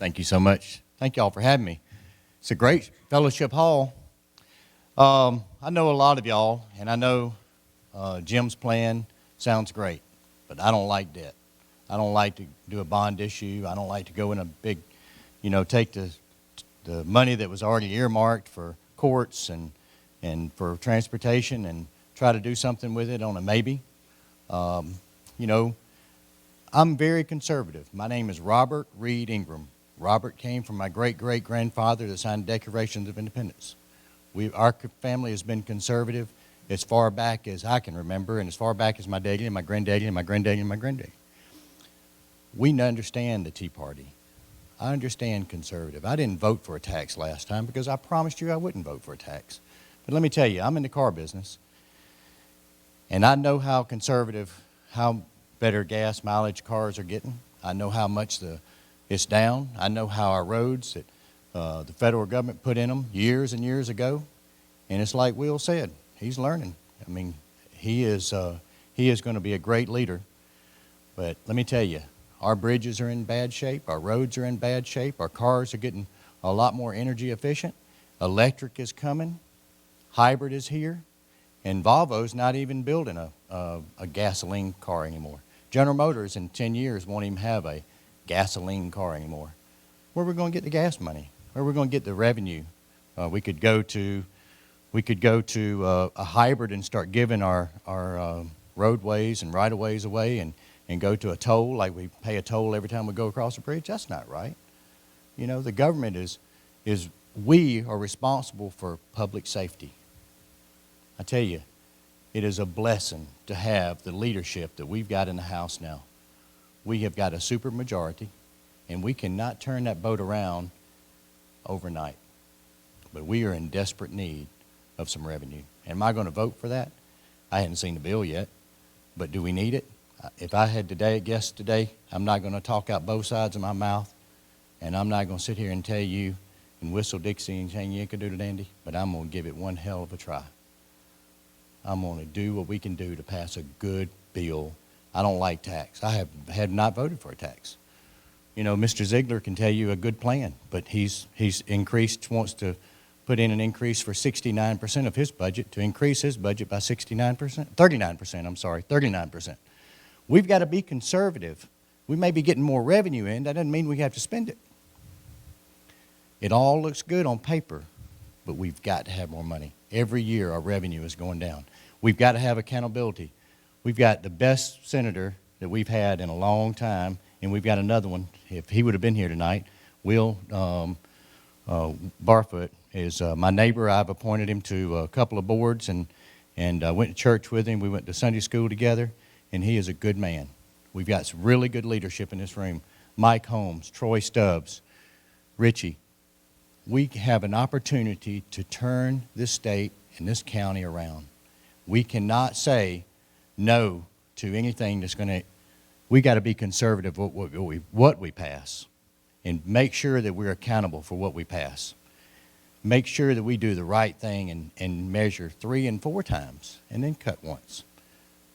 Thank you so much. Thank y'all for having me. It's a great fellowship hall. I know a lot of y'all, and I know Jim's plan sounds great, but I don't like debt. I don't like to do a bond issue. I don't like to go in a big, take the money that was already earmarked for courts and for transportation and try to do something with it on a maybe. I'm very conservative. My name is Robert Reed Ingram. Robert came from my great-great-grandfather that signed the Declaration of Independence. Our family has been conservative as far back as I can remember, and as far back as my daddy and my granddaddy and my granddaddy and my granddaddy. We understand the Tea Party. I understand conservative. I didn't vote for a tax last time because I promised you I wouldn't vote for a tax. But let me tell you, I'm in the car business, and I know how better gas mileage cars are getting. I know how much it's down. I know how our roads that the federal government put in them years and years ago. And it's like Will said, he's learning. I mean, he is going to be a great leader. But let me tell you, our bridges are in bad shape. Our roads are in bad shape. Our cars are getting a lot more energy efficient. Electric is coming. Hybrid is here. And Volvo's not even building a gasoline car anymore. General Motors in 10 years won't even have a gasoline car anymore. Where are we going to get the gas money? Where are we going to get the revenue? We could go to a hybrid and start giving our roadways and right-of-ways away and go to a toll, like we pay a toll every time we go across a bridge. That's not right. The government we are responsible for public safety. I tell you, it is a blessing to have the leadership that we've got in the House now. We have got a super majority, and we cannot turn that boat around overnight. But we are in desperate need of some revenue. Am I going to vote for that? I hadn't seen the bill yet, but do we need it? If I had guess today, I'm not going to talk out both sides of my mouth, and I'm not going to sit here and tell you and whistle Dixie and sing Yankadoodle Dandy, but I'm going to give it one hell of a try. I'm going to do what we can do to pass a good bill. I don't like tax. I have not voted for a tax. Mr. Ziegler can tell you a good plan, but he's wants to put in an increase for 69% of his budget to increase his budget by 39%. We've got to be conservative. We may be getting more revenue in. That doesn't mean we have to spend it. It all looks good on paper, but we've got to have more money. Every year our revenue is going down. We've got to have accountability. We've got the best senator that we've had in a long time, and we've got another one. If he would have been here tonight, Will Barfoot is my neighbor. I've appointed him to a couple of boards and went to church with him. We went to Sunday school together, and he is a good man. We've got some really good leadership in this room. Mike Holmes, Troy Stubbs, Richie. We have an opportunity to turn this state and this county around. We cannot say no to anything that's going to, we got to be conservative what we pass and make sure that we're accountable for what we pass. Make sure that we do the right thing and measure 3 and 4 times and then cut once.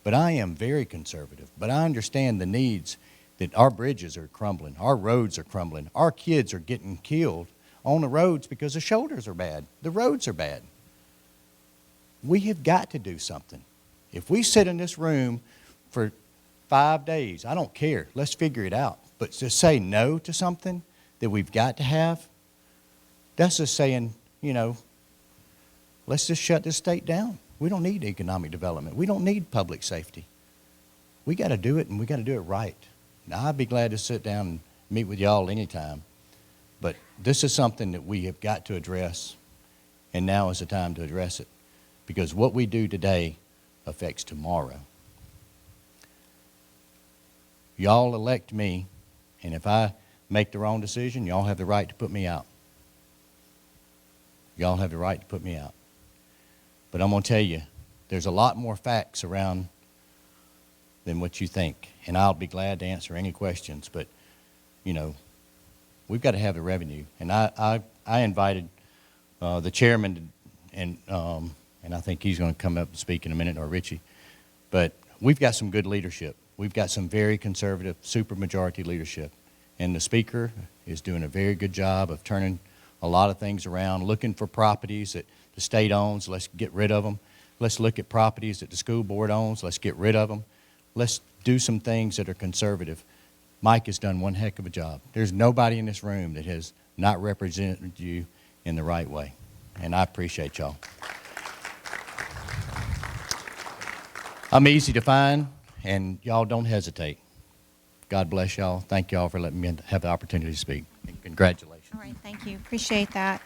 But I am very conservative, but I understand the needs that our bridges are crumbling, our roads are crumbling, our kids are getting killed on the roads because the shoulders are bad. The roads are bad. We have got to do something. If we sit in this room for 5 days, I don't care. Let's figure it out. But to say no to something that we've got to have, that's just saying, let's just shut this state down. We don't need economic development. We don't need public safety. We got to do it, and we got to do it right. Now, I'd be glad to sit down and meet with y'all anytime. But this is something that we have got to address, and now is the time to address it. Because what we do today affects tomorrow. Y'all elect me, and if I make the wrong decision, y'all have the right to put me out. Y'all have the right to put me out. But I'm going to tell you, there's a lot more facts around than what you think. And I'll be glad to answer any questions. But, we've got to have the revenue. And I invited the chairman, and I think he's going to come up and speak in a minute, or Richie. But we've got some good leadership. We've got some very conservative supermajority leadership. and the speaker is doing a very good job of turning a lot of things around, looking for properties that the state owns. Let's get rid of them. Let's look at properties that the school board owns. Let's get rid of them. Let's do some things that are conservative. Mike has done one heck of a job. There's nobody in this room that has not represented you in the right way, and I appreciate y'all. I'm easy to find, and y'all don't hesitate. God bless y'all. Thank y'all for letting me have the opportunity to speak. And congratulations. All right, thank you. Appreciate that.